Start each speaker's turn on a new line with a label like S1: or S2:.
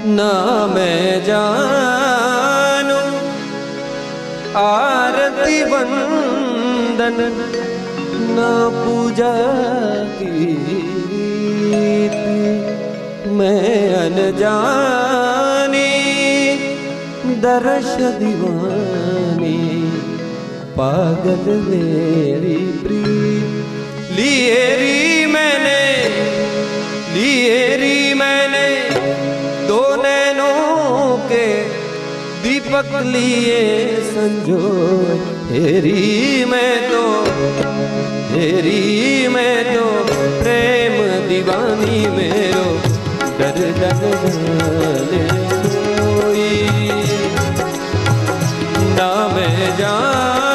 S1: ना मैं जानू आरती वंदन ना पूजा गीत, मैं अनजानी दर्श दीवानी पागल मेरी प्रीत। लिए री मैंने दो नैनों के दीपक लिए संजोए। हेरी मैं तो प्रेम दीवानी मेरो डर जाने कोई। ना मैं जान